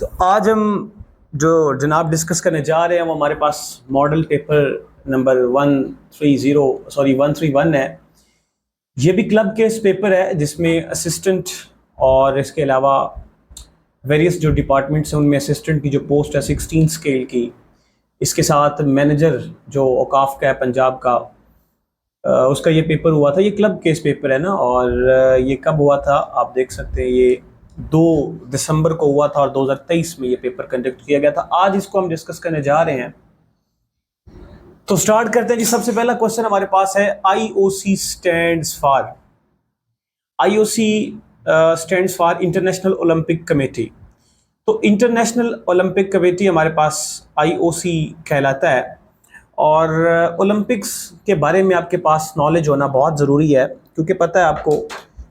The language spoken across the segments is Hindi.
तो आज हम जो जनाब डिस्कस करने जा रहे हैं वो हमारे पास मॉडल पेपर नंबर 131 है। ये भी क्लब केस पेपर है जिसमें असिस्टेंट और इसके अलावा वेरियस जो डिपार्टमेंट्स हैं उनमें असिस्टेंट की जो पोस्ट है 16 स्केल की, इसके साथ मैनेजर जो औकाफ का है पंजाब का, उसका ये पेपर हुआ था। ये क्लब केस पेपर है ना, और ये कब हुआ था आप देख सकते हैं, ये 2 दिसंबर को हुआ था और 2023 में ये पेपर कंडक्ट किया गया था। आज इसको हम डिस्कस करने जा रहे हैं, तो स्टार्ट करते हैं जी। सबसे पहला क्वेश्चन हमारे पास है IOC stands for, IOC stands for international Olympic committee. तो इंटरनेशनल ओलंपिक कमेटी हमारे पास आईओसी कहलाता है, और ओलंपिक्स के बारे में आपके पास नॉलेज होना बहुत ज़रूरी है, क्योंकि पता है आपको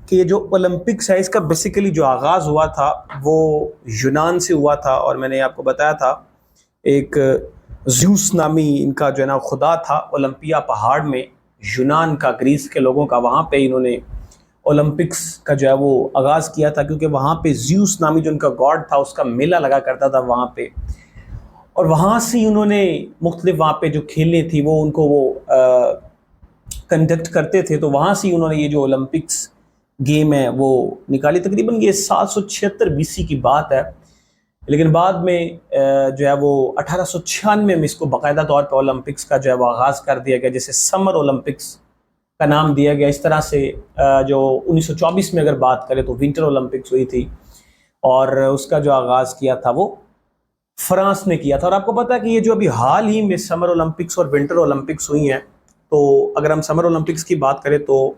कि ये जो ओलंपिक्स है इसका बेसिकली जो आगाज़ हुआ था वो यूनान से हुआ था। और मैंने आपको बताया था एक ज़्यूस नामी इनका जो है ना खुदा था, ओलंपिया पहाड़ में यूनान का, ग्रीस के लोगों का, वहाँ पे इन्होंने ओलंपिक्स का जो है वो आगाज़ किया था, क्योंकि वहाँ पे ज़्यूस नामी जो उनका गॉड था उसका मेला लगा करता था वहाँ पे, और वहाँ से उन्होंने मुख्तलिफ वहाँ पे जो खेलें थी वो उनको वो कंडक्ट करते थे। तो वहाँ से उन्होंने ये जो ओलंपिक्स गेम है वो निकाली। तकरीबन ये 776 बीसी की बात है, लेकिन बाद में जो है वो 1896 में इसको बाकायदा तौर पर ओलंपिक्स का जो है वो आगाज़ कर दिया गया, जैसे समर ओलंपिक्स का नाम दिया गया। इस तरह से जो 1924 में अगर बात करें तो विंटर ओलंपिक्स हुई थी, और उसका जो आगाज़ किया था वो फ्रांस ने किया था। और आपको पता है कि ये जो अभी हाल ही में समर ओलंपिक्स और विंटर ओलंपिक्स हुई हैं, तो अगर हम समर ओलंपिक्स की बात करें तो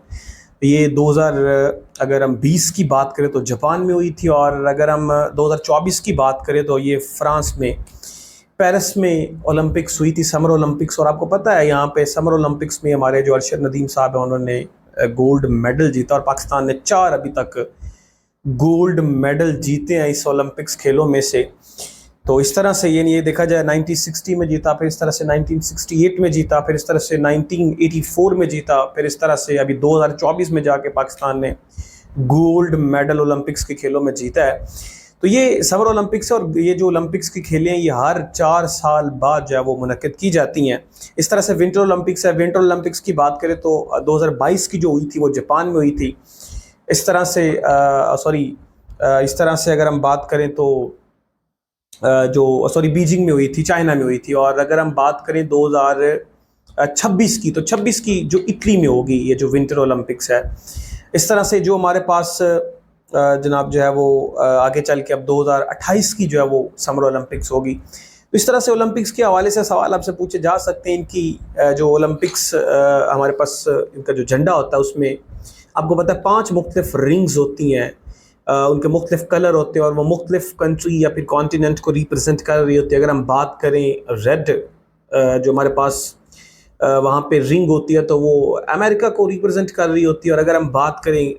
ये 2020 की बात करें तो जापान में हुई थी, और अगर हम 2024 की बात करें तो ये फ्रांस में पेरिस में ओलंपिक्स हुई थी, समर ओलंपिक्स। और आपको पता है यहाँ पे समर ओलंपिक्स में हमारे जो अरशद नदीम साहब हैं उन्होंने गोल्ड मेडल जीता, और पाकिस्तान ने 4 अभी तक गोल्ड मेडल जीते हैं इस ओलंपिक्स खेलों में से। तो इस तरह से ये देखा जाए 1960 में जीता, फिर इस तरह से 1968 में जीता, फिर इस तरह से 1984 में जीता, फिर इस तरह से अभी 2024 में जाके पाकिस्तान ने गोल्ड मेडल ओलंपिक्स के खेलों में जीता है। तो ये समर ओलंपिक्स है, और ये जो ओलंपिक्स की खेलें हैं ये हर 4 साल बाद जो है वो मुनक्किद की जाती हैं। इस तरह से विंटर ओलंपिक्स है। विंटर ओलंपिक्स की बात करें तो 2022 की जो हुई थी वो जापान में हुई थी। इस तरह से इस तरह से अगर हम बात करें तो बीजिंग में हुई थी, चाइना में हुई थी। और अगर हम बात करें 2026 की, तो 26 की जो इटली में होगी ये जो विंटर ओलंपिक्स है। इस तरह से जो हमारे पास जनाब जो है वो आगे चल के अब 2028 की जो है वो समर ओलंपिक्स होगी। तो इस तरह से ओलंपिक्स के हवाले से सवाल आपसे पूछे जा सकते हैं। इनकी जो ओलंपिक्स हमारे पास इनका जो झंडा होता है उसमें आपको पता है 5 मुख्तलिफ रिंग्स होती हैं, उनके मुख्तलिफ कलर होते हैं, और वो मुख्तलिफ कंट्री या फिर कॉन्टिनेंट को रिप्रेजेंट कर रही होती है। अगर हम बात करें रेड जो हमारे पास वहाँ पे रिंग होती है तो वो अमेरिका को रिप्रेजेंट कर रही होती है, और अगर हम बात करें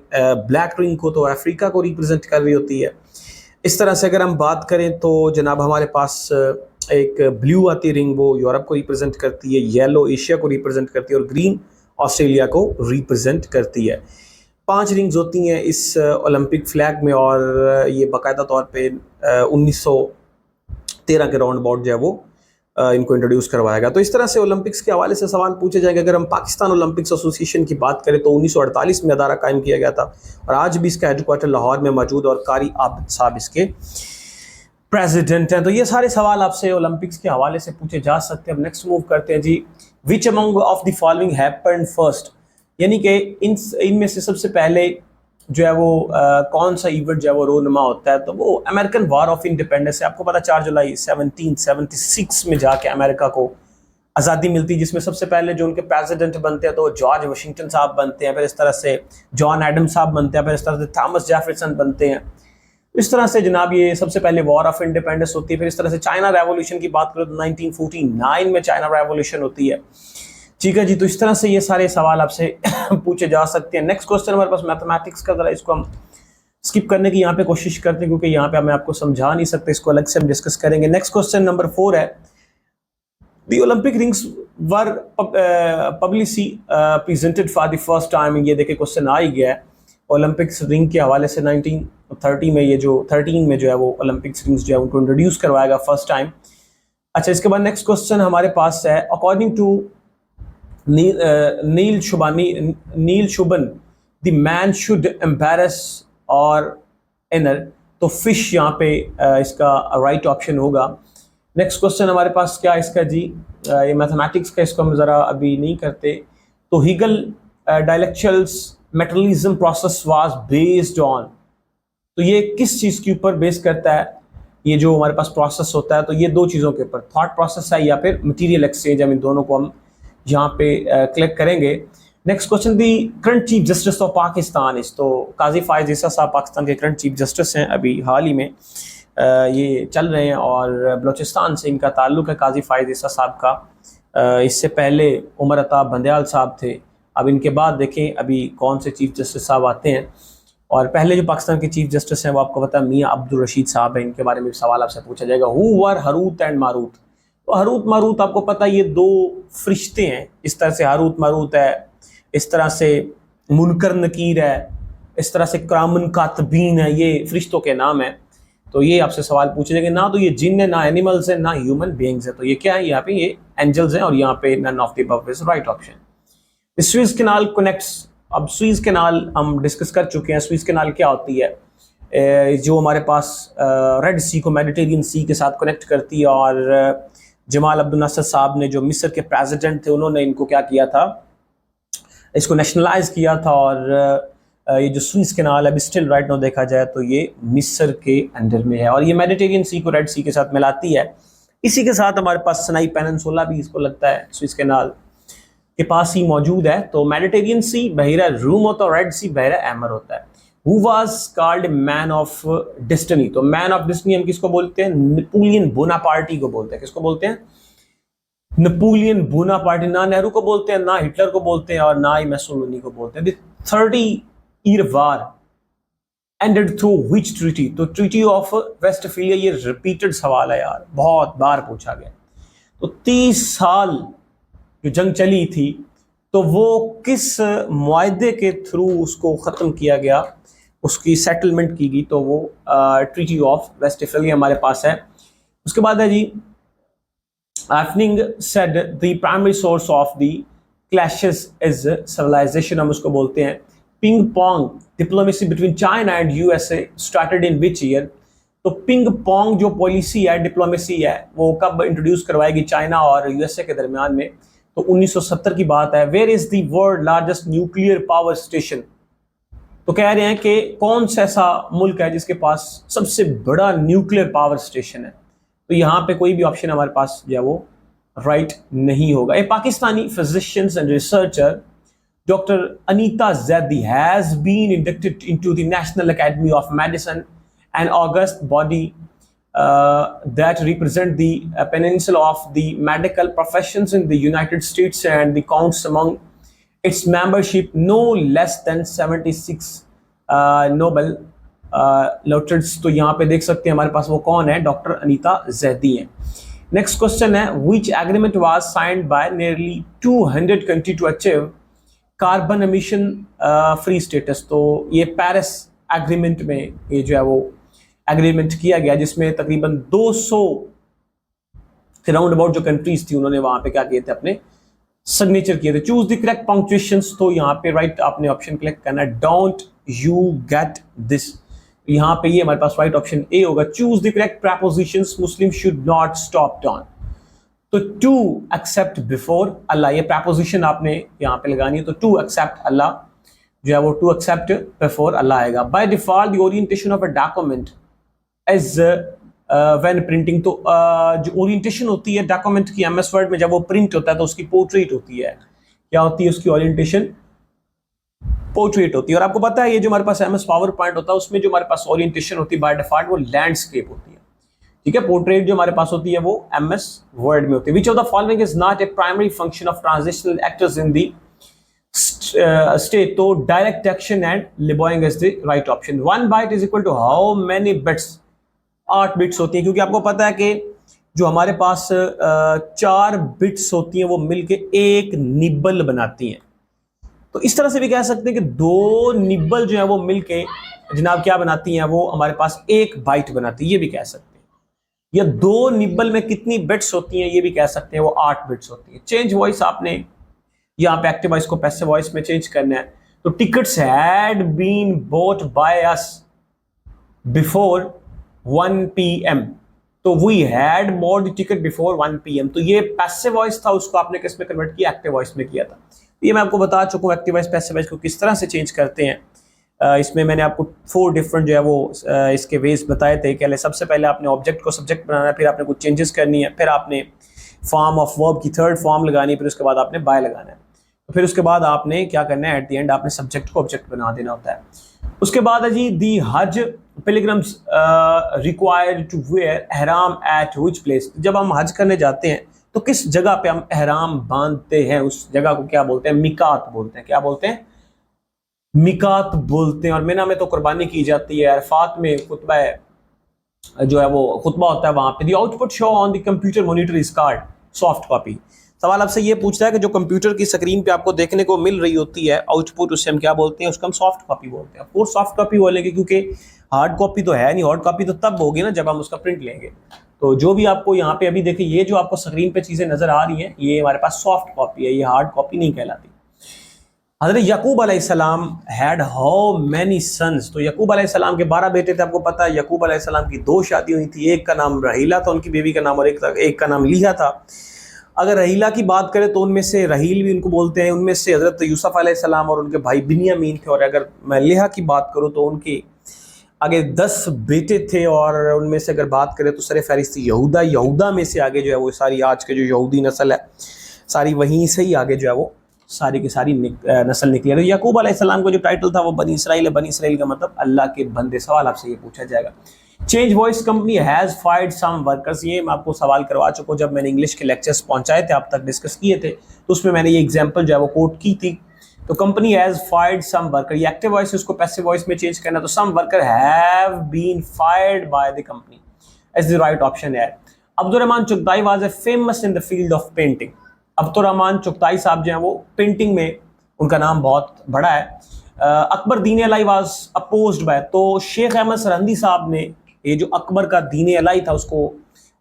ब्लैक रिंग को तो अफ्रीका को रिप्रेजेंट कर रही होती है। इस तरह से अगर हम बात करें तो जनाब हमारे पास एक ब्लू आती रिंग, वो यूरोप को रिप्रेजेंट करती है, येलो एशिया को रिप्रेजेंट करती है, और ग्रीन ऑस्ट्रेलिया को रिप्रेजेंट करती है। 5 रिंग्स होती हैं इस ओलंपिक फ्लैग में, और ये बाकायदा तौर पे 1913 के राउंड अबाउट जो है वो इनको इंट्रोड्यूस करवाया गया। तो इस तरह से ओलंपिक्स के हवाले से सवाल पूछे जाएंगे। अगर हम पाकिस्तान ओलंपिक्स एसोसिएशन की बात करें तो 1948 में अदारा कायम किया गया था, और आज भी इसका हेडक्वार्टर लाहौर में मौजूद, और कारी आबिद साहब इसके प्रेसिडेंट हैं। तो ये सारे सवाल आपसे ओलंपिक्स के हवाले से पूछे जा सकते हैं। अब नेक्स्ट मूव करते हैं जी। Which among of the following happened first, यानी कि इनमें से सबसे पहले जो है वो कौन सा इवेंट जो है वो रोनमा होता है, तो वो अमेरिकन वार ऑफ इंडिपेंडेंस है। आपको पता 4 जुलाई 1776 में जाके अमेरिका को आज़ादी मिलती है, जिसमें सबसे पहले जो उनके प्रेसिडेंट बनते हैं तो जॉर्ज वाशिंगटन साहब बनते हैं, फिर इस तरह से जॉन एडम साहब बनते हैं, फिर इस तरह से थॉमस जेफरसन बनते हैं। इस तरह से जनाब ये सबसे पहले वॉर ऑफ इंडिपेंडेंस होती है। फिर इस तरह से चाइना रेवोल्यूशन की बात करें तो 1949 में चाइना रेवोल्यूशन होती है। ठीक है जी, तो इस तरह से ये सारे सवाल आपसे पूछे जा सकते हैं। नेक्स्ट क्वेश्चन हमारे पास मैथमेटिक्स का, जरा इसको हम स्किप करने की यहाँ पे कोशिश करते हैं, क्योंकि यहाँ पे मैं आपको समझा नहीं सकते, इसको अलग से हम डिस्कस करेंगे। नेक्स्ट क्वेश्चन नंबर 4 है, the Olympic rings were publicly presented for the first time. ये देखिए क्वेश्चन आ ही गया है। ओलंपिक्स रिंग के हवाले से 1930 में ये जो 13 में जो है वो ओलंपिक्स रिंग्स जो है उनको इंट्रोड्यूस करवाएगा फर्स्ट टाइम। अच्छा, इसके बाद नेक्स्ट क्वेश्चन हमारे पास है, अकॉर्डिंग टू नील शुबन the man should embarrass or एनर, तो फिश यहाँ पे इसका राइट ऑप्शन होगा। नेक्स्ट क्वेश्चन हमारे पास क्या इसका जी, ये मैथमेटिक्स का, इसको हम ज़रा अभी नहीं करते। तो Hegel dialectical materialism process was based on, तो ये किस चीज़ के ऊपर बेस करता है, ये जो हमारे पास प्रोसेस होता है, तो ये दो चीज़ों के ऊपर, थॉट प्रोसेस है या फिर मटेरियल एक्सचेंज, हम इन दोनों को हम यहाँ पे क्लिक करेंगे। Next question, the current chief justice of Pakistan इस, तो काजी फायज ईसा साहब पाकिस्तान के करंट चीफ जस्टिस हैं, अभी हाल ही में ये चल रहे हैं और बलूचिस्तान से इनका ताल्लुक़ है काजी फायज ईसा साहब का। इससे पहले उमर अताब बंदयाल साहब थे, अब इनके बाद देखें अभी कौन से चीफ जस्टिस साहब आते हैं। और पहले जो पाकिस्तान के चीफ जस्टिस हैं वो आपको पता है मियाँ अब्दुल रशीद साहब हैं, इनके बारे में सवाल आपसे पूछा जाएगा। हु वर हरूत एंड मारूत, तो हरूत मारूत आपको पता है ये दो फरिश्ते हैं, इस तरह से हरूत मारूत है, इस तरह से मुनकर नकीर है, इस तरह से करामन कातबीन है, ये फरिश्तों के नाम है। तो ये आपसे सवाल पूछे जाएंगे, ना तो ये जिन है, ना एनिमल्स है, ना ह्यूमन बीइंग्स है, तो ये क्या है, यहाँ पे ये एंजल्स हैं और यहाँ पे none of the above is right option. Suez canal connects, अब स्वीज कैनाल हम डिस्कस कर चुके हैं। स्वीज कैनाल क्या होती है, जो हमारे पास रेड सी को मेडिटेरियन सी के साथ कनेक्ट करती है, और जमाल अब्दुल नासिर साहब ने जो मिस्र के प्रेसिडेंट थे उन्होंने इनको क्या किया था, इसको नेशनलाइज किया था। और ये जो स्वीज कैनाल अभी स्टिल राइट नाउ देखा जाए तो ये मिस्र के अंडर में है और ये मेडिटेरियन सी को रेड सी के साथ मिलाती है। इसी के साथ हमारे पास सनाई पेनिनसुला भी इसको लगता है स्वीज कैनाल के पास ही मौजूद है। तो मेडिटेरियन सी बहिरा रूम होता है, रेड सी बहिरा एमर होता है। Who was called man of destiny, तो मैन ऑफ डेस्टिनी हम किसको बोलते हैं, नेपोलियन बोनापार्टी को बोलते हैं। किसको बोलते हैं, नेपोलियन बोनापार्टी। ना नेहरू को बोलते हैं, ना हिटलर को बोलते हैं और ना ही मुसोलिनी को बोलते हैं। 30 year war ended through which treaty, तो ट्रीटी ऑफ वेस्टफीलिया, ये रिपीटेड सवाल है यार, बहुत बार पूछा गया। तो 30 साल जो जंग चली थी तो वो किस मुआहदे के थ्रू उसको ख़त्म किया गया, उसकी सेटलमेंट की गई, तो वो ट्रीटी ऑफ वेस्टफालिया हमारे पास है। उसके बाद है जी, एफनिंग said the primary source of the clashes is civilisation, हम उसको बोलते हैं। Ping pong diplomacy between China and USA started in which year, तो पिंग पोंग जो पॉलिसी है, डिप्लोमेसी है, वो कब इंट्रोड्यूस करवाएगी चाइना और यूएसए के दरमियान में, तो 1970 की बात है। Where is the world largest nuclear power station, तो कह रहे हैं कि कौन सा ऐसा मुल्क है जिसके पास सबसे बड़ा न्यूक्लियर पावर स्टेशन है, तो यहाँ पे कोई भी ऑप्शन हमारे पास जो है वो राइट नहीं होगा। A Pakistani physicians and researcher doctor Anita Zaidi has been inducted into the national academy of medicine, an august body that represent the peninsula of the medical professions in the United States and the counts among its membership no less than 76 Nobel laureates। तो यहाँ पे देख सकते हैं हमारे पास वो कौन है, डॉक्टर अनीता जैदी है। नेक्स्ट क्वेश्चन है, which agreement was signed by nearly 200 countries to achieve carbon emission free status, तो ये पेरिस एग्रीमेंट में ये जो है वो एग्रीमेंट किया गया, जिसमें तकरीबन 200 के राउंड अबाउट जो कंट्रीज थी उन्होंने वहां पे क्या किए थे, अपने सिग्नेचर किए थे। चूज द करेक्ट पंक्चुएशंस, तो यहाँ पे राइट आपने ऑप्शन क्लिक करना है, डोंट यू गेट दिस, यहाँ पे ये हमारे पास राइट ऑप्शन ए होगा। Choose the correct propositions, Muslim should not stop on, तो टू एक्सेप्ट बिफोर अल्लाह, ये प्रपोजिशन आपने यहाँ पे लगानी है, तो टू एक्सेप्ट अल्लाह जो है वो टू एक्सेप्ट बिफोर अल्लाह आएगा। By default the orientation of a document as when printing, तो जो ओरिएंटेशन होती है डॉक्यूमेंट की एमएस वर्ड में जब वो प्रिंट होता है तो उसकी पोर्ट्रेट होती है, क्या होती है उसकी ओरिएंटेशन, पोर्ट्रेट होती है। और आपको पता है ये जो हमारे पास एमएस पावर पॉइंट होता है उसमें जो हमारे पास ओरिएंटेशन होती है बाय डिफॉल्ट वो लैंडस्केप होती है, ठीक है। पोर्ट्रेट जो हमारे पास होती है वो एमएस वर्ड में होती है। Which of the following is not a primary function of transitional actors in the state, तो direct action and lobbying is the right option. 1 byte is equal to how many bits, 8 bits होती हैं, क्योंकि आपको पता है कि जो हमारे पास 4 बिट्स होती हैं वो मिलके एक निबल बनाती हैं, तो इस तरह से भी कह सकते हैं कि दो निब्बल जो है वो मिलके जनाब क्या बनाती हैं, वो हमारे पास एक बाइट बनाती है, ये भी कह सकते हैं। या दो निब्बल में कितनी बिट्स होती हैं, ये भी कह सकते हैं, वो 8 बिट्स होती है। चेंज वॉइस आपने यहाँ पे एक्टिव वॉइस को पैसिव वॉइस में चेंज करना है। तो tickets had been bought by us before 1 PM, तो we had bought the ticket before 1 PM। तो ये पैसिव वॉइस था, उसको आपने किस में कन्वर्ट किया, एक्टिव वॉइस में किया था। ये मैं आपको बता चुका हूँ एक्टिव वॉइस पैसिव वॉइस को किस तरह से चेंज करते हैं। इसमें मैंने आपको 4 डिफरेंट जो है वो इसके वेज बताए थे। पहले सबसे पहले आपने ऑब्जेक्ट को सब्जेक्ट बनाना है, फिर आपने कुछ चेंजेस करनी है, फिर आपने फॉर्म ऑफ वर्ब की थर्ड फॉर्म लगानी है, फिर उसके बाद आपने बाय लगाना है। तो फिर उसके बाद आपने क्या करना है, एट द एंड आपने सब्जेक्ट को ऑब्जेक्ट बना देना होता है। उसके बाद है जी, the Hajj pilgrims required to wear ihram at which place. जब हम हज करने जाते हैं तो किस जगह पे हम एहराम बांधते हैं, उस जगह को क्या बोलते हैं, मिकात बोलते हैं। क्या बोलते हैं, मिकात बोलते हैं। और मिना में तो कुर्बानी की जाती है, अरफात में खुतबा जो है वो खुतबा होता है वहां पे। दी output show on the computer monitor is called soft copy. सवाल आपसे ये पूछता है कि जो कंप्यूटर की स्क्रीन पे आपको देखने को मिल रही होती है आउटपुट, उससे हम क्या बोलते हैं, उसको हम सॉफ्ट कॉपी बोलते हैं। और सॉफ्ट कॉपी बोलेंगे क्योंकि हार्ड कॉपी तो है नहीं, हार्ड कॉपी तो तब होगी ना जब हम उसका प्रिंट लेंगे। तो जो भी आपको यहाँ पे अभी देखिए, ये जो आपको स्क्रीन पे चीजें नजर आ रही हैं, ये हमारे पास सॉफ्ट कॉपी है, ये हार्ड कॉपी नहीं कहलाती। हज़रत यकूब अलैहिस्सलाम हैड हाउ मैनी सन्स। तो यकूब अलैहिस्सलाम के 12 बेटे थे। आपको पता है यकूब अलैहिस्सलाम की 2 शादी हुई थी, एक का नाम रहीला था उनकी बीवी का नाम, और एक का नाम लिहा था। अगर रहीला की बात करें तो उनमें से रहील भी उनको बोलते हैं, उनमें से हज़रत यूसुफ अलैहिस्सलाम और उनके भाई बिन्यामीन थे। और अगर मैं लिहा की बात करूँ तो उनके आगे 10 बेटे थे, और उनमें से अगर बात करें तो सर फहरिस्त यहूदा, यहूदा में से आगे जो है वो सारी आज के जो यहूदी नस्ल है सारी वहीं से ही आगे जो है वो सारी की सारी नस्ल निकली है। तो यकूब अलैहिस्सलाम का जो टाइटल था वो बनी इसराइल है। बनी इसराइल का मतलब अल्लाह के बंदे। सवाल आपसे ये पूछा जाएगा, change voice company has fired some workers. ये मैं आपको सवाल करवा चुका हूँ, जब मैंने इंग्लिश के लेक्चर्स पहुंचाए थे आप तक डिस्कस किए थे, तो उसमें मैंने ये एग्जांपल जो है वो कोट की थी। तो company has fired some worker, ये एक्टिव वॉइस उसको पैसिव वॉइस में चेंज करना। तो some worker have been fired by the company as the right option है। Abdurrahman Chughtai was a famous in the field of painting. Abdurrahman Chughtai साहब जो हैं वो पेंटिंग में उनका नाम बहुत बड़ा है। अकबर दीन अलाई वाज अपोज्ड बाय, तो शेख अहमद सरहंदी साहब ने ये जो अकबर का दीन अलाई था उसको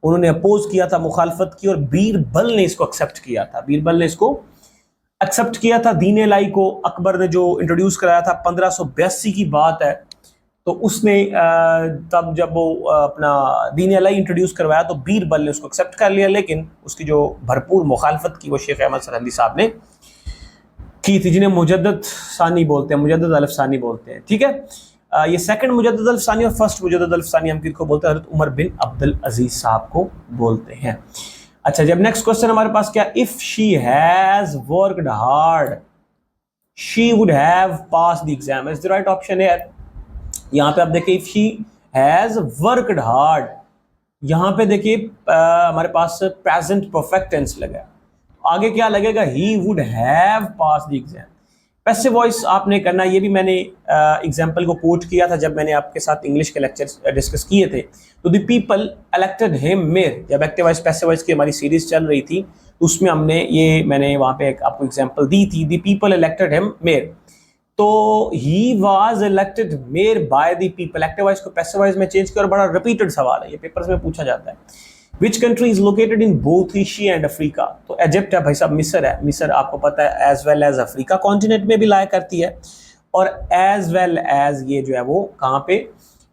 उन्होंने अपोज किया था, मुखालफत की, और बीरबल ने इसको एक्सेप्ट किया था। बीरबल ने इसको एक्सेप्ट किया था दीन अलाई को। अकबर ने जो इंट्रोड्यूस कराया था 1582 की बात है, तो उसने तब जब वो अपना दीन अलाई इंट्रोड्यूस करवाया तो बीरबल ने उसको एक्सेप्ट कर लिया, लेकिन उसकी जो भरपूर मुखालफत की वो शेख अहमद सरहंदी साहब ने की थी, जिन्हें मुजद्दद सानी बोलते हैं, मुजद्दद अल्फ सानी बोलते हैं। ठीक है, ये सेकंड मुजद्दद अल्फ सानी और फर्स्ट मुजद्दद अल्फ सानी हम किसको बोलते हैं, हज़रत उमर बिन अब्दुल अजीज साहब को बोलते हैं। अच्छा, जब नेक्स्ट क्वेश्चन हमारे पास क्या, if she has worked hard she would have pass the exam, is the right option है। यहाँ पे आप देखिए, if she has worked hard, यहाँ पे देखिए हमारे पास प्रेजेंट परफेक्ट टेंस लगा है, आगे क्या लगेगा, he would have pass the exam. Passive voice आपने करना, ये भी मैंने एग्जाम्पल को कोट किया था जब मैंने आपके साथ इंग्लिश के लेक्चर डिस्कस किए थे। तो the people elected him mayor, जब एक्टिव वॉइस पैसिव वॉइस की हमारी सीरीज चल रही थी तो उसमें मैंने वहाँ पे आपको एग्जाम्पल दी थी, the people elected him mayor. तो he was elected mayor by the people, active voice को पैसिव वॉइस में चेंज किया, और बड़ा रिपीटेड सवाल है, ये पेपर्स में पूछा जाता है। Which country is located in both Asia and Africa? तो इजिप्ट है भाई साहब, मिस्र है। मिस्र आपको पता है as well as Africa continent में भी लाया करती है, और एज वेल एज ये जो है वो कहाँ पे,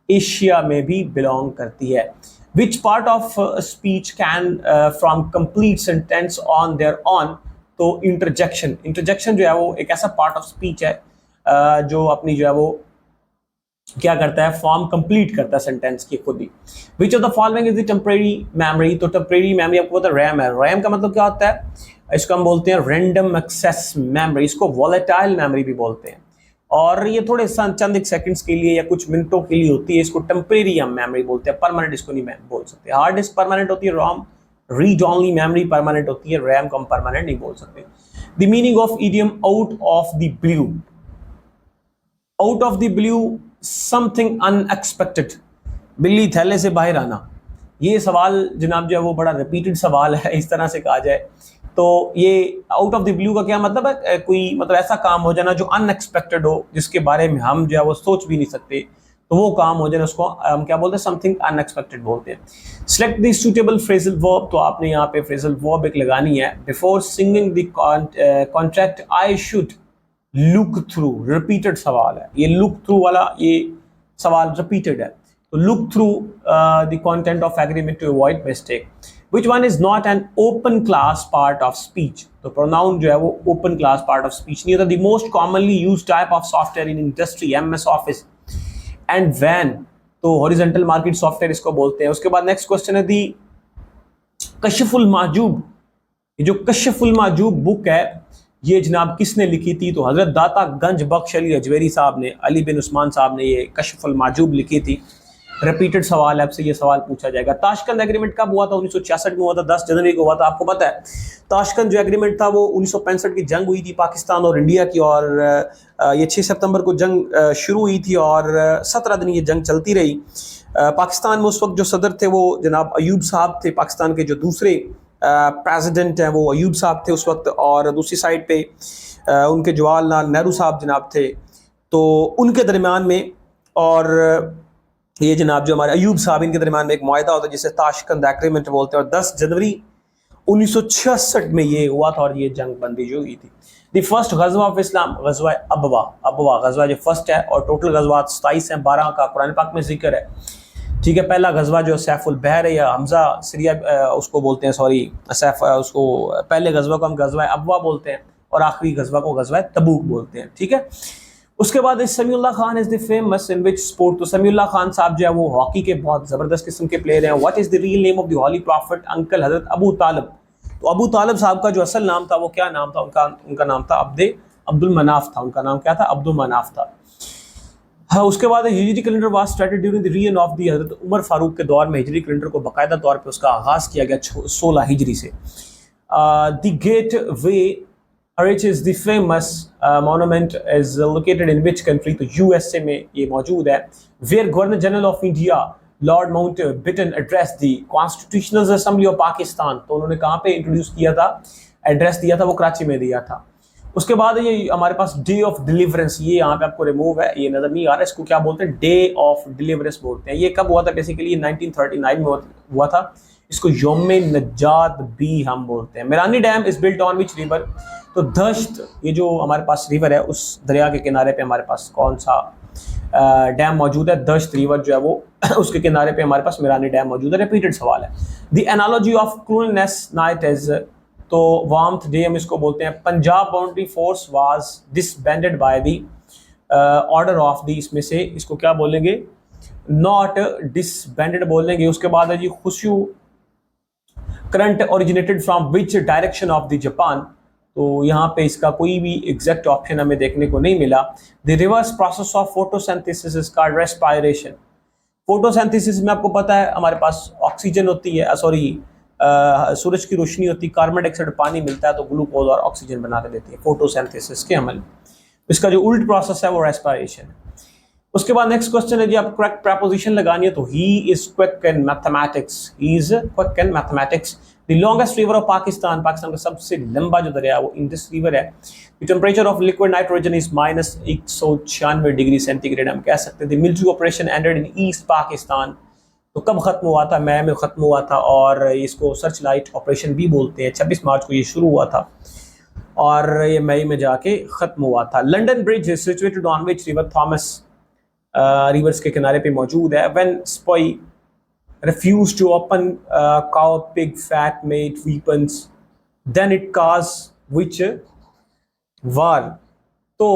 एशिया में भी बिलोंग करती है। Which part of speech can from complete sentence on their own? तो इंटरजेक्शन, इंटरजेक्शन जो है वो एक ऐसा पार्ट ऑफ स्पीच है जो अपनी जो है वो क्या करता है, फॉर्म कंप्लीट करता है सेंटेंस की खुद ही। Which of the following is the temporary memory? तो टेम्परेरी मेमोरी आपको पता है रैम है। रैम का मतलब क्या होता है, इसको हम बोलते हैं रैंडम एक्सेस मेमोरी, इसको वॉलेटाइल मेमोरी भी बोलते हैं, और ये थोड़े चंद एक सेकंड्स के लिए या कुछ मिनटों के लिए होती है, इसको टेम्परेरी हम मेमोरी बोलते हैं, परमानेंट इसको नहीं बोल सकते। हार्ड डिस्क परमानेंट होती है, रोम रीड ओनली मेमोरी परमानेंट होती है, रैम को हम परमानेंट नहीं बोल सकते। The meaning of idiom out of the blue, out of the blue something unexpected, बिल्ली थैले से बाहर आना। ये सवाल जनाब जो है वो बड़ा रिपीटेड सवाल है। इस तरह से कहा जाए तो ये आउट ऑफ द ब्लू का क्या मतलब है, कोई मतलब ऐसा काम हो जाना जो अनएक्सपेक्टेड हो, जिसके बारे में हम जो है वो सोच भी नहीं सकते, तो वो काम हो जाए उसको हम क्या बोलते हैं, समथिंग अनएक्सपेक्टेड बोलते हैं। Select the suitable phrasal verb, तो आपने यहाँ पे फ्रेजल वर्ब एक लगानी है। Before singing the contract I should look through, repeated सवाल है ये, लुक थ्रू वाला ये सवाल रिपीटेड है, तो look through the content of agreement to avoid mistake. Which one is not an open class part of speech? तो प्रोनाउन जो है वो open class part of speech नहीं होता। The most commonly use type of software in industry, MS Office and van, तो हॉरिजॉन्टल मार्केट सॉफ्टवेयर इसको बोलते हैं। उसके बाद नेक्स्ट क्वेश्चन है दी कशफुल माजूब, ये जो कशफुल माजूब बुक है ये जनाब किसने लिखी थी, तो हजरत दाता गंज बख्श अली अजवेरी साहब ने, अली बिन उस्मान साहब ने ये कशफुल माजूब लिखी थी। रिपीटेड सवाल है, आपसे ये सवाल पूछा जाएगा। ताशकंद एग्रीमेंट कब हुआ था, 1966 में हुआ था, 10 जनवरी को हुआ था। आपको पता है ताशकंद जो एग्रीमेंट था वो 1965 की जंग हुई थी पाकिस्तान और इंडिया की, और ये 6 सितंबर को जंग शुरू हुई थी और 17 दिन ये जंग चलती रही। पाकिस्तान में उस वक्त जो सदर थे वो जनाब अयूब साहब थे, पाकिस्तान के जो दूसरे प्रेसिडेंट हैं वो अयूब साहब थे उस वक्त, और दूसरी साइड पे उनके जवाहरलाल नेहरू साहब जनाब थे, तो उनके दरमियान में और ये जनाब जो हमारे अयूब साहब इनके दरमियान में एक मुआहदा होता है जिसे ताशकंद एग्रीमेंट बोलते हैं, और 10 जनवरी 1966 में ये हुआ था और ये जंग बंदी जो हुई थी। The first गज़वा of Islam, गज़वा Abwa, Abwa गज़वा जो फर्स्ट है, और टोटल गज़वात 27 हैं, 12 का कुरान पाक में जिक्र है, ठीक है। पहला गज़वा जो सैफुल बहर है या हमजा सीरिया उसको बोलते हैं, सॉरी सैफ उसको पहले गज़वा को हम गज़वा अबवा बोलते हैं और आखिरी गज़वा को गज़वा तबूक बोलते हैं, ठीक है। उसके बाद Samiullah Khan is the famous in which sport, तो समीउल्लाह खान साहब जो है वो हॉकी के बहुत ज़बरदस्त किस्म के प्लेयर हैं। What is the real name of the holy prophet uncle Hazrat Abu तालिब, तो अबू तालिब साहब का जो असल नाम था वो क्या नाम था, उनका नाम था अब्दुल मनाफ था, उनका नाम क्या था, अब्दुल मनाफ था। हाँ, उसके बाद Hijri calendar was started during the region of the Hazrat Umar Farooq के दौर में हिजरी कैलेंडर को बाकायदा तौर पे उसका आगाज़ किया गया 16 हिजरी से। The gateway which is the famous monument is located in which country, तो USA में ये मौजूद है। where Governor General of India Lord Mountbatten addressed the Constitutional Assembly of Pakistan, तो उन्होंने कहाँ पे इंट्रोड्यूस किया था, एड्रेस दिया था, वो कराची में दिया था। उसके बाद ये हमारे पास डे ऑफ डिलीवरेंस, ये यहाँ पे आपको रिमूव है, ये नजर नहीं आ रहा, इसको क्या बोलते हैं, डे ऑफ डिलीवरेंस बोलते हैं। ये कब हुआ था, बेसिकली 1939 में हुआ था। इसको यौम नजात भी हम बोलते हैं। Mirani dam is built on which river, तो दश्त ये जो हमारे पास रिवर है उस दरिया के किनारे पे हमारे पास कौन सा डैम मौजूद है, दश्त रिवर जो है वो उसके किनारे पे हमारे पास मिरानी डैम मौजूद है। रिपीटेड सवाल है। The analogy of cruelness night is, तो वार्मथ डे हम इसको बोलते हैं। Punjab boundary force was disbanded by the order of the, इसमें से इसको क्या बोलेंगे, नॉट डिसबैंडेड बोलेंगे। उसके बाद है जी खुशू current originated from which direction of the Japan, तो यहाँ पे इसका कोई भी एग्जैक्ट ऑप्शन हमें देखने को नहीं मिला। The reverse process of photosynthesis is called respiration. Photosynthesis में आपको पता है हमारे पास ऑक्सीजन होती है, सूरज की रोशनी होती है, कार्बन डाइऑक्साइड पानी मिलता है तो ग्लूकोज और ऑक्सीजन बना के देती है फोटोसिंथेसिस के अमल। इसका जो उल्ट प्रोसेस है वो रेस्पिरेशन है। उसके बाद नेक्स्ट क्वेश्चन है जी, आप करेक्ट प्रपोजिशन लगानी है, तो he is quick in mathematics, he is quick in mathematics. The longest river of Pakistan, Pakistan का सबसे लंबा जो दरिया है वो इंडस रिवर है। The temperature of liquid nitrogen is -196 degree centigrade, हम कह सकते हैं। The military operation ended in east Pakistan, तो कब खत्म हुआ था, मई में खत्म हुआ था, और इसको सर्च लाइट ऑपरेशन भी बोलते हैं। 26 मार्च को ये शुरू हुआ था और ये मई में जाके खत्म हुआ था। London bridge is situated on which river, Thomas reverse के किनारे पे मौजूद है। When spy refused to open cow, pig, fat, meat, weapons, then it caused which war, तो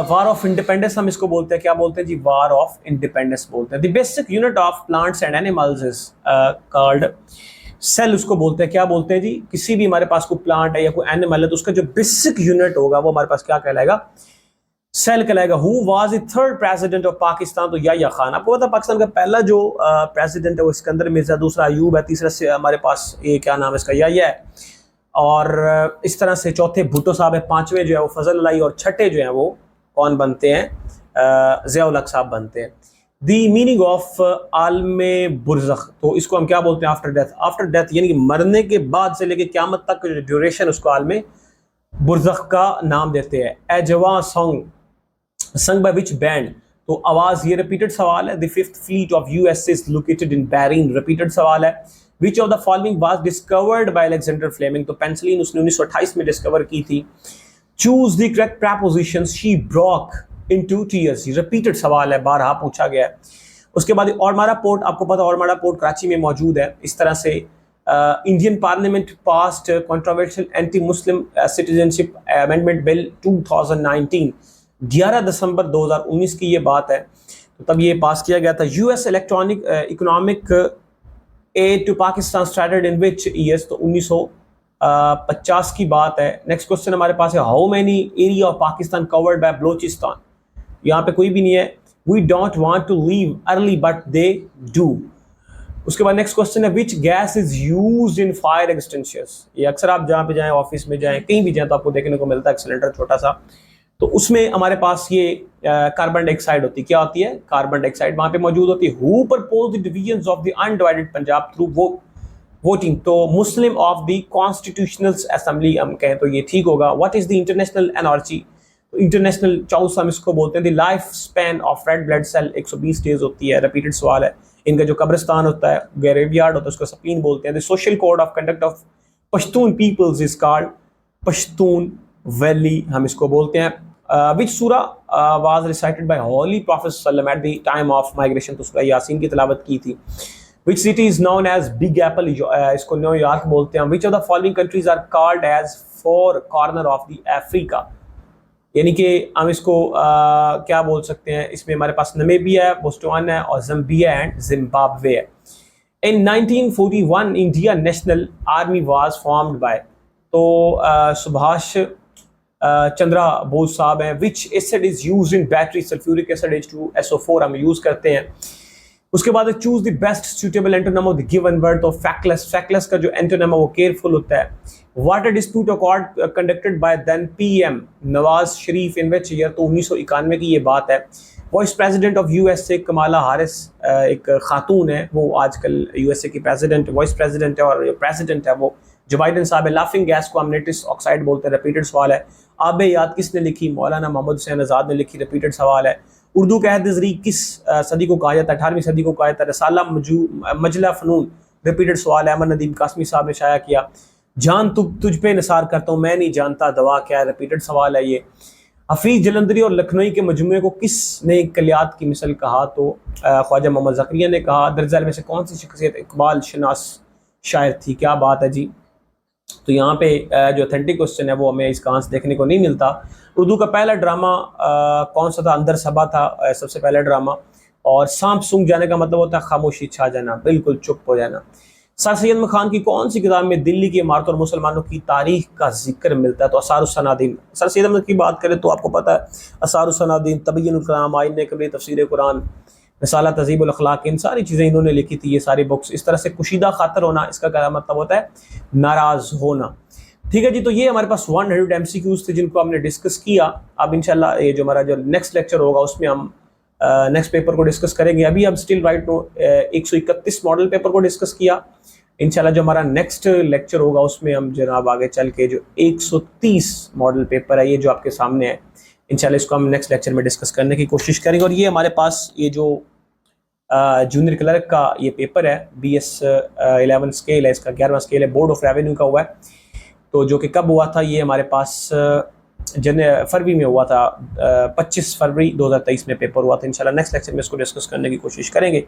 वार ऑफ इंडिपेंडेंस हम इसको बोलते हैं, क्या बोलते हैं जी, वार ऑफ इंडिपेंडेंस बोलते हैं। The basic unit of plants and animals is called cell, उसको बोलते हैं, क्या बोलते हैं जी, किसी भी हमारे पास कोई प्लांट है या कोई एनिमल है तो उसका जो बेसिक यूनिट होगा वो हमारे पास क्या कहलाएगा, सेल कहलाएगा। Who was the third president of Pakistan, तो या खान। आपको पता पाकिस्तान का पहला जो प्रेसिडेंट है वो सिकंदर मिर्जा, दूसरा अयूब है, तीसरा से हमारे पास ये क्या नाम है इसका, या है, और इस तरह से चौथे भुट्टो साहब है, पांचवें जो है वो फजल अलाई, और छठे जो है वो कौन बनते हैं, ज़िया उल हक साहब बनते हैं। द मीनिंग ऑफ आलमे बुरज़ख, तो इसको हम क्या बोलते हैं? After death. आफ्टर डेथ यानी कि मरने के बाद से लेके क़यामत तक जो ड्यूरेशन, उसको आलमे बुरज़ख का नाम देते हैं। एजवा song sung by which band, तो आवाज़, ये रिपीटेड सवाल है। The fifth fleet of US is located in Bahrain, repeated सवाल है। Which of the following was discovered by Alexander Fleming, तो पेंसिलिन उसने 1928 में डिस्कवर की थी। Choose the correct preposition, she broke in 2 tears, repeated सवाल है, बारहा पूछा गया है। उसके बाद ऑरमारा पोर्ट, आपको पता है ऑरमारा पोर्ट कराची में मौजूद है। इस तरह से Indian parliament past controversial anti Muslim citizenship amendment bill 2019, 11 दिसंबर 2019 की ये बात है, तो तब ये पास किया गया था। US electronic economic aid to Pakistan started in which years, तो 1950 की बात है। नेक्स्ट क्वेश्चन हमारे पास है, how many area of Pakistan covered by Balochistan, यहाँ पे कोई भी नहीं है। We don't want to leave early but they do. उसके बाद नेक्स्ट क्वेश्चन है, which gas is used in fire extinguishers, ये अक्सर आप जहाँ पे जाएं, ऑफिस में जाएं, कहीं भी जाएं, तो आपको देखने को मिलता है एक सिलेंडर छोटा सा, तो उसमें हमारे पास ये कार्बन डाइऑक्साइड होती है। क्या होती है? कार्बन डाइऑक्साइड वहां पे मौजूद होती है। Who propose the division of the undivided Punjab through voting, तो Muslim of the constitutional assembly हम कहें तो ये ठीक होगा। What is the international energy, international चाउस हम इसको बोलते हैं। The life span of red blood cell 120 days होती है, रिपीटेड सवाल है। इनका जो कब्रिस्तान होता है, ग्रेवयार्ड होता है, उसको सपीन बोलते हैं। The social code of conduct of Pashtun peoples is called Pashtun valley, हम इसको बोलते हैं। विच सूरा was recited bye Holi prophet Sallam at the time of migration, तो सूरा यासीन की तिलावत की थी। Which city is known as big Apple, इसको न्यूयॉर्क बोलते हैं। विच of the following countries are called as four corner of the Africa, यानी कि हम इसको क्या बोल सकते हैं? इसमें हमारे पास नमीबिया है, बोत्सवाना है और ज़ाम्बिया एंड जिम्बाब्वे है। इन 1941 India national army was formed by, तो सुभाष चंद्रा बोस साहब हैं। विच acid is used in battery, sulphuric acid H2SO4 हम यूज करते हैं। उसके बाद choose the best suitable antonym of the given word, तो फैक्टलेस, फैक्टलेस का जो एंटोनिम है वो केयरफुल होता है। Water dispute accord conducted by then PM Nawaz Sharif in which year, तो 1991 की ये बात है। Vice president of USA Kamala Harris, एक खातून है, वो आजकल USA की प्रेसिडेंट, वाइस प्रेसिडेंट है, और प्रेसिडेंट है वो जो बाइडन साहब है। लाफिंग गैस को हम नाइट्रस ऑक्साइड बोलते हैं, रिपीटेड सवाल है। आबे याद किसने लिखी? मौलाना मोहम्मद हुसैन आज़ाद ने लिखी, रिपीटेड सवाल है। उर्दू का अहद-ए-ज़री किस सदी को कहा जाता है? 18वीं सदी को कहा जाता है। रसाला मजला फ़नून, रिपीटेड सवाल है, अहमद नदीम कासमी साहब ने शाया किया। जान तुझ पे निसार करता हूँ, मैं नहीं जानता दवा क्या है, रिपीटेड सवाल है ये। हफीज़ जलंधरी और लखनऊ के मजमूए को किसने कलियात की मिसल कहा? तो ख्वाजा मोहम्मद ज़करिया ने कहा। दरअसल में से कौन सी शख्सियत इकबाल शनास शायर थी? क्या बात है जी। तो यहाँ पे जो ऑथेंटिक क्वेश्चन है वो हमें इसका आंसर देखने को नहीं मिलता। उर्दू का पहला ड्रामा कौन सा था? अंदर सबा था सबसे पहला ड्रामा। और सांप सूंघ जाने का मतलब होता है खामोशी छा जाना, बिल्कुल चुप हो जाना। सर सैयद अहमद खान की कौन सी किताब में दिल्ली की इमारत और मुसलमानों की तारीख का जिक्र मिलता है? तो असारुस्सनादीन। सर सैयद अहमद की बात करें तो आपको पता है असारुस्सनादीन, तबय्युनुल कलाम, आईने कबीर, तफसीर कुरान, रिसाला तहज़ीबुल अखलाक, इन सारी चीज़ें इन्होंने लिखी थी, ये सारी बुक्स। इस तरह से कुशीदा खातर होना, इसका क्या मतलब होता है? नाराज़ होना। ठीक है जी, तो ये हमारे पास 100 MCQs थे जिनको हमने डिस्कस किया। अब इंशाल्लाह ये जो हमारा जो नेक्स्ट लेक्चर होगा उसमें हम नेक्स्ट पेपर को डिस्कस करेंगे। अभी हम still right now 131 model paper को डिस्कस किया। इंशाल्लाह जो हमारा नेक्स्ट लेक्चर होगा उसमें हम जनाब आगे चल के जो 130 मॉडल पेपर है, ये जो आपके सामने है, इंशाल्लाह इसको हम नेक्स्ट लेक्चर में डिस्कस करने की कोशिश करेंगे। और ये हमारे पास ये जो जूनियर क्लर्क का ये पेपर है, BS 11 स्केल है, इसका 11वां स्केल है, बोर्ड ऑफ रेवेन्यू का हुआ है। तो जो कि कब हुआ था? ये हमारे पास फरवरी में हुआ था, 25 फरवरी 2023 में पेपर हुआ था। इंशाल्लाह नेक्स्ट लेक्चर में इसको डिस्कस करने की कोशिश करेंगे।